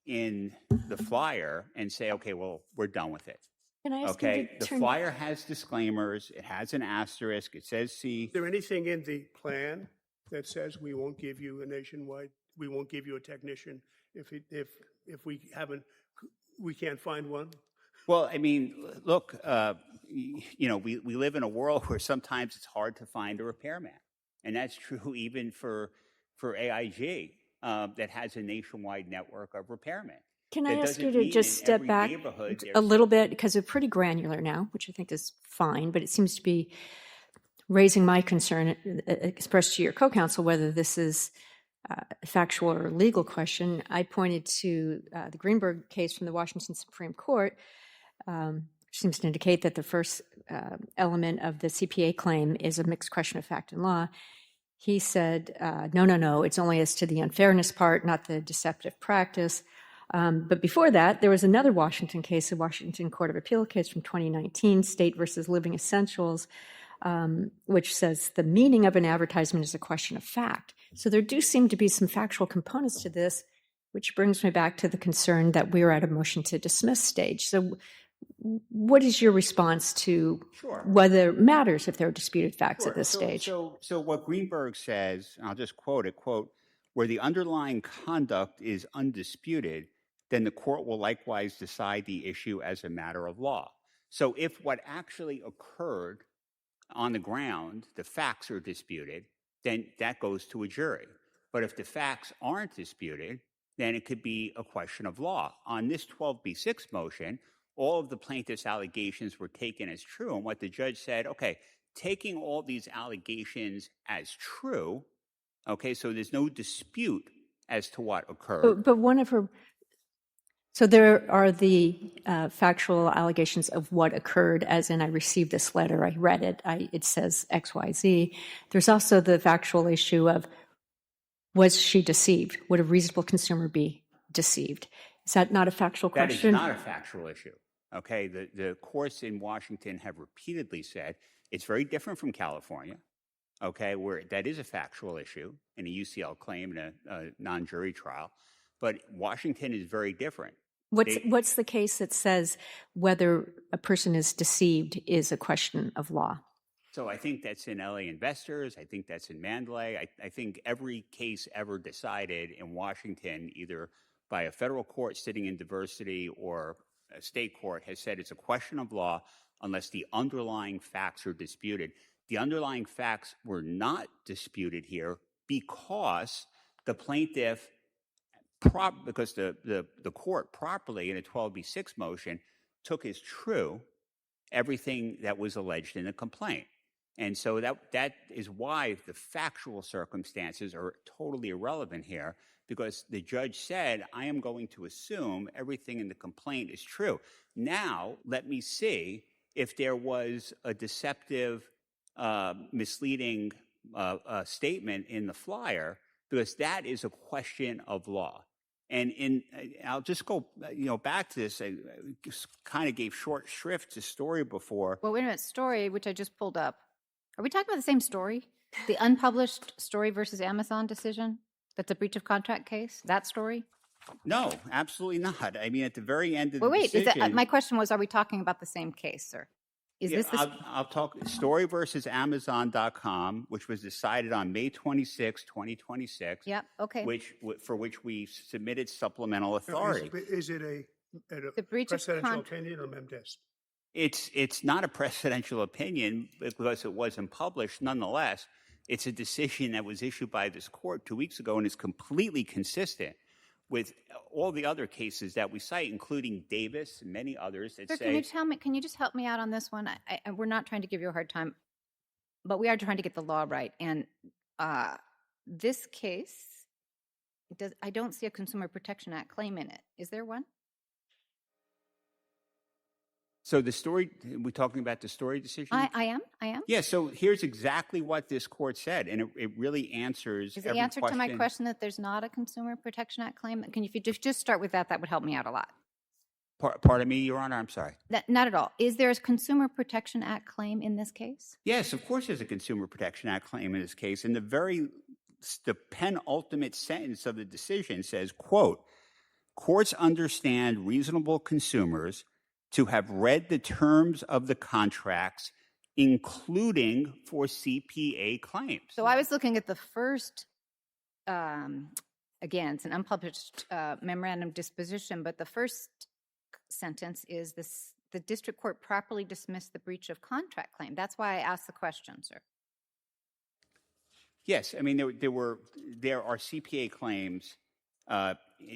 in the flyer and say, okay, well, we're done with it. Can I ask you Okay, to the turn? flyer has disclaimers. It has an asterisk. It says C. Is there anything in the plan that says we won't give you a nationwide, we won't give you a technician if we can't find one? Well, I mean, look, we live in a world where sometimes it's hard to find a repairman. And that's true even for AIG that has a nationwide network of repairmen. Can I That ask you doesn't to mean just in step every back neighborhood a there's- little bit, because they're pretty granular now, which I think is fine, but it seems to be raising my concern, expressed to your co-counsel, whether this is a factual or legal question. I pointed to the Greenberg case from the Washington Supreme Court, which seems to indicate that the first element of the CPA claim is a mixed question of fact and law. He said, no, it's only as to the unfairness part, not the deceptive practice. But before that, there was another Washington case, the Washington Court of Appeal case from 2019, State versus Living Essentials, which says the meaning of an advertisement is a question of fact. So there do seem to be some factual components to this, which brings me back to the concern that we're at a motion to dismiss stage. So what is your response to whether it matters if there are disputed facts at this stage? So what Greenberg says, and I'll just quote it, quote, where the underlying conduct is undisputed, then the court will likewise decide the issue as a matter of law. So if what actually occurred on the ground, the facts are disputed, then that goes to a jury. But if the facts aren't disputed, then it could be a question of law. On this 12b6 motion, all of the plaintiff's allegations were taken as true. And what the judge said, okay, taking all these allegations as true, okay, so there's no dispute as to what occurred. But one of her, so there are the factual allegations of what occurred, as in I received this letter, I read it, it says X, Y, Z. There's also the factual issue of, was she deceived? Would a reasonable consumer be deceived? Is that not a factual question? That is not a factual issue. Okay, the courts in Washington have repeatedly said it's very different from California, okay, where that is a factual issue in a UCL claim in a non-jury trial. But Washington is very different. What's the case that says whether a person is deceived is a question of law? So I think that's in LA Investors. I think that's in Mandalay. I think every case ever decided in Washington, either by a federal court sitting in diversity or a state court, has said it's a question of law unless the underlying facts are disputed. The underlying facts were not disputed here because the plaintiff, because the court properly in a 12b6 motion took as true everything that was alleged in the complaint. And so that is why the factual circumstances are totally irrelevant here, because the judge said, I am going to assume everything in the complaint is true. Now, let me see if there was a deceptive, misleading statement in the flyer, because that is a question of law. And I'll just go back to this. I kind of gave short shrift to Story before. Well, wait a minute. Story, which I just pulled up. Are we talking about the same story? The unpublished Story versus Amazon decision? That's a breach of contract case? That story? No, absolutely not. I mean, at the very end of the Wait, decision... my question was, are we talking about the same case, sir? I'll talk Story versus Amazon.com, which was decided on May 26, 2026. Yeah, okay. For which we submitted supplemental authority. Is it a breach of presidential opinion or memdest? It's not a presidential opinion because it wasn't published. Nonetheless, it's a decision that was issued by this court 2 weeks ago and is completely consistent with all the other cases that we cite, including Davis and many others that say... Can you just help me out on this one? We're not trying to give you a hard time, but we are trying to get the law right. And this case, I don't see a Consumer Protection Act claim in it. Is there one? So the Story, we're talking about the Story decision? I am. Yeah, so here's exactly what this court said, and it really answers Is the answer to my question that there's not a Consumer Protection Act claim? If you just start with that would help me out a lot. Pardon me, Your Honor, I'm sorry. Not at all. Is there a Consumer Protection Act claim in this case? Yes, of course there's a Consumer Protection Act claim in this case, and the penultimate sentence of the decision says, quote, courts understand reasonable consumers to have read the terms of the contracts, including for CPA claims. So I was looking at the first, again, it's an unpublished memorandum disposition, but the first sentence is this: the district court properly dismissed the breach of contract claim. That's why I asked the question, sir. Yes, I mean, there are CPA claims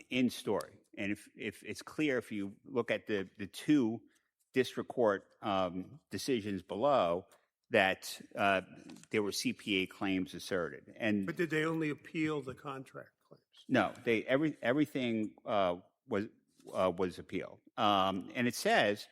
in story. And if it's clear, if you look at the two district court decisions below, that there were CPA claims asserted. But did they only appeal the contract claims? No, everything was appealed. And it says,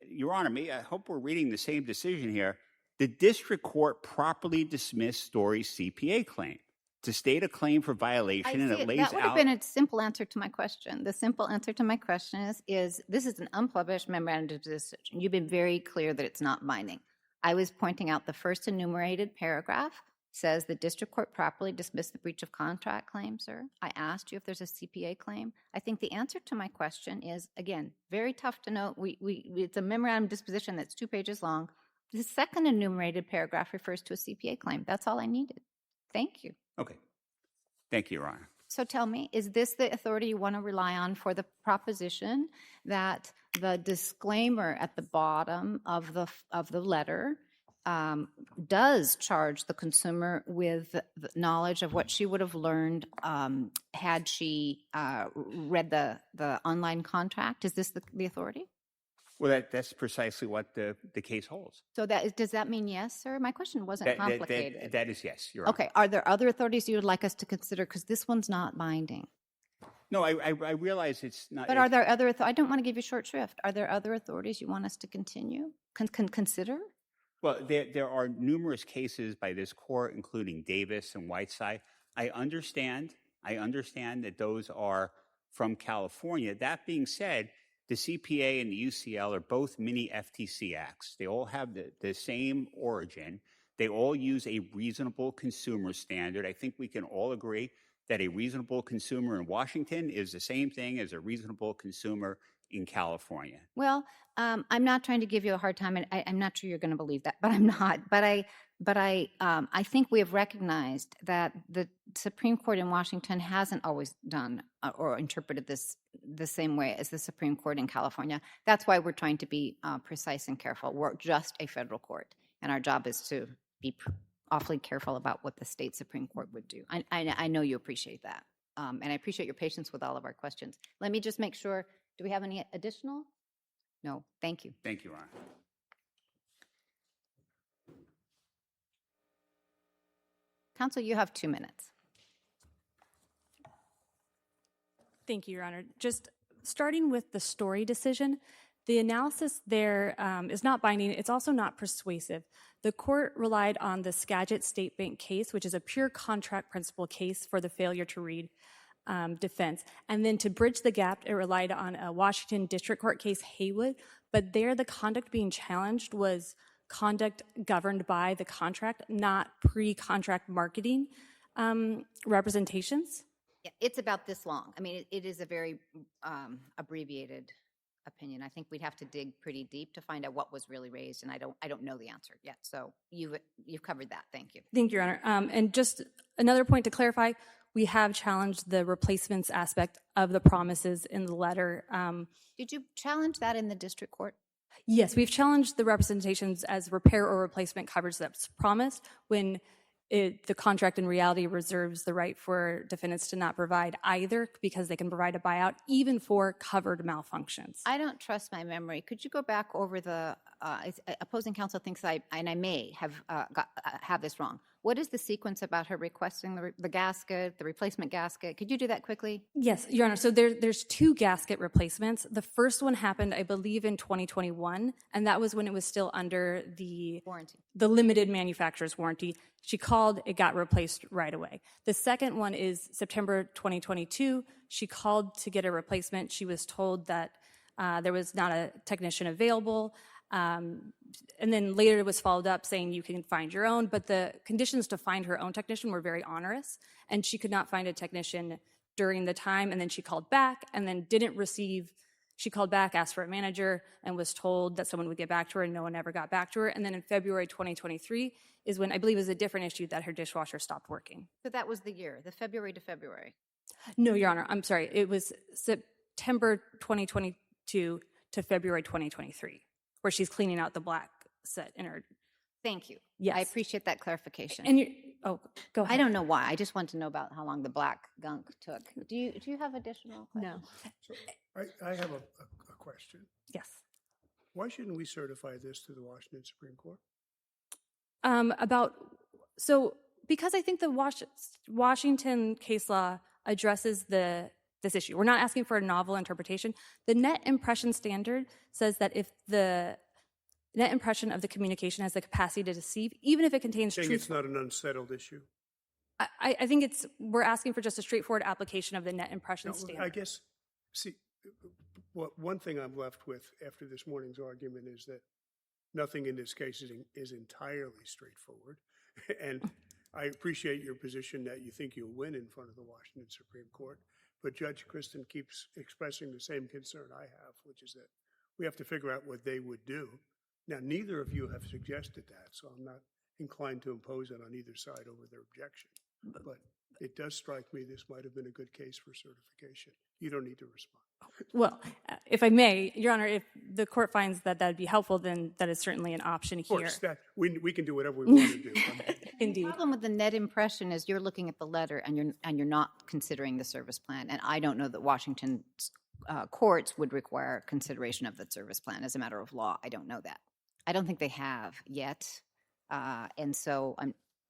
Your Honor, I hope we're reading the same decision here. The district court properly dismissed Story's CPA claim to state a claim for violation, and it lays out. That would have been a simple answer to my question. The simple answer to my question is this is an unpublished memorandum decision. You've been very clear that it's not binding. I was pointing out the first enumerated paragraph says the district court properly dismissed the breach of contract claim, sir. I asked you if there's a CPA claim. I think the answer to my question is, again, very tough to know. It's a memorandum disposition that's 2 pages long. The second enumerated paragraph refers to a CPA claim. That's all I needed. Thank you. Okay. Thank you, Your Honor. So tell me, is this the authority you want to rely on for the proposition that the disclaimer at the bottom of the letter does charge the consumer with the knowledge of what she would have learned had she read the online contract? Is this the authority? Well, that's precisely what the case holds. So does that mean yes, sir? My question wasn't complicated. That is yes, Your Honor. Okay. Are there other authorities you would like us to consider? Because this one's not binding. No, I realize it's not. But are there other? I don't want to give you short shrift. Are there other authorities you want us to continue consider? Well, there are numerous cases by this court, including Davis and Whiteside. I understand that those are from California. That being said, the CPA and the UCL are both mini FTC acts. They all have the same origin. They all use a reasonable consumer standard. I think we can all agree that a reasonable consumer in Washington is the same thing as a reasonable consumer in California. Well, I'm not trying to give you a hard time, and I'm not sure you're going to believe that, but I'm not. But I think we have recognized that the Supreme Court in Washington hasn't always done or interpreted this the same way as the Supreme Court in California. That's why we're trying to be precise and careful. We're just a federal court, and our job is to be awfully careful about what the state Supreme Court would do. I know you appreciate that, and I appreciate your patience with all of our questions. Let me just make sure. Do we have any additional? No. Thank you. Thank you, Your Honor. Counsel, you have 2 minutes. Thank you, Your Honor. Just starting with the Story decision, the analysis there is not binding. It's also not persuasive. The court relied on the Skagit State Bank case, which is a pure contract principle case for the failure to read defense. And then to bridge the gap, it relied on a Washington District Court case, Haywood. But there, the conduct being challenged was conduct governed by the contract, not pre-contract marketing representations. Yeah, it's about this long. I mean, it is a very abbreviated opinion. I think we'd have to dig pretty deep to find out what was really raised, and I don't know the answer yet. So you've covered that. Thank you. Thank you, Your Honor. And just another point to clarify, we have challenged the replacements aspect of the promises in the letter. Did you challenge that in the district court? Yes, we've challenged the representations as repair or replacement coverage that's promised when the contract in reality reserves the right for defendants to not provide either because they can provide a buyout even for covered malfunctions. I don't trust my memory. Could you go back over the opposing counsel thinks I may have this wrong. What is the sequence about her requesting the gasket, the replacement gasket? Could you do that quickly? Yes, Your Honor. So there's 2 gasket replacements. The first one happened, I believe, in 2021, and that was when it was still under the warranty, the limited manufacturer's warranty. She called, it got replaced right away. The second one is September 2022. She called to get a replacement. She was told that there was not a technician available. And then later it was followed up saying you can find your own, but the conditions to find her own technician were very onerous, and she could not find a technician during the time, and then she called back and then didn't receive She called back, asked for a manager, and was told that someone would get back to her, and no one ever got back to her. And then in February 2023 is when I believe it was a different issue that her dishwasher stopped working. So that was the year, the February to February. No, Your Honor, I'm sorry. It was September 2022 to February 2023, where she's cleaning out the black set in her. Thank you. Yes. I appreciate that clarification. And go ahead. I don't know why. I just want to know about how long the black gunk took. Do you have additional questions? No. So I have a question. Yes. Why shouldn't we certify this to the Washington Supreme Court? Because I think the Washington case law addresses this issue. We're not asking for a novel interpretation. The net impression standard says that if the net impression of the communication has the capacity to deceive, even if it contains Saying truth. it's not an unsettled issue? I think we're asking for just a straightforward application of the net impression No, standard. I guess, see, one thing I'm left with after this morning's argument is that nothing in this case is entirely straightforward. And I appreciate your position that you think you'll win in front of the Washington Supreme Court. But Judge Kristen keeps expressing the same concern I have, which is that we have to figure out what they would do. Now, neither of you have suggested that, so I'm not inclined to impose it on either side over their objection. But it does strike me this might have been a good case for certification. You don't need to respond. Well, if I may, Your Honor, if the court finds that would be helpful, then that is certainly an option here. Of course, we can do whatever we want to do. Indeed. The problem with the net impression is you're looking at the letter and you're not considering the service plan. And I don't know that Washington courts would require consideration of the service plan as a matter of law. I don't know that. I don't think they have yet. And so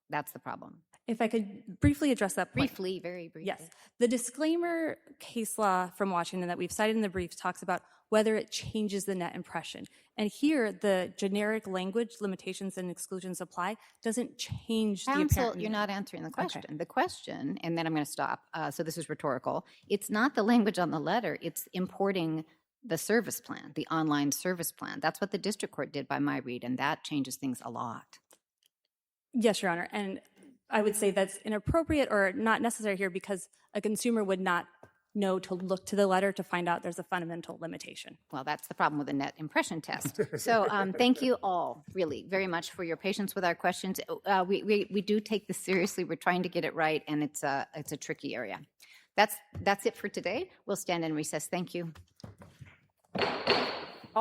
that's the problem. If I could briefly address that point. Briefly, very briefly. Yes. The disclaimer case law from Washington that we've cited in the brief talks about whether it changes the net impression. And here, the generic language limitations and exclusions apply doesn't change the apparent Counsel, you're meaning. not answering the question. Okay. The question, and then I'm going to stop, so this is rhetorical. It's not the language on the letter. It's importing the service plan, the online service plan. That's what the district court did by my read, and that changes things a lot. Yes, Your Honor. And I would say that's inappropriate or not necessary here because a consumer would not know to look to the letter to find out there's a fundamental limitation. Well, that's the problem with the net impression test. So thank you all, really, very much for your patience with our questions. We do take this seriously. We're trying to get it right, and it's a tricky area. That's it for today. We'll stand in recess. Thank you.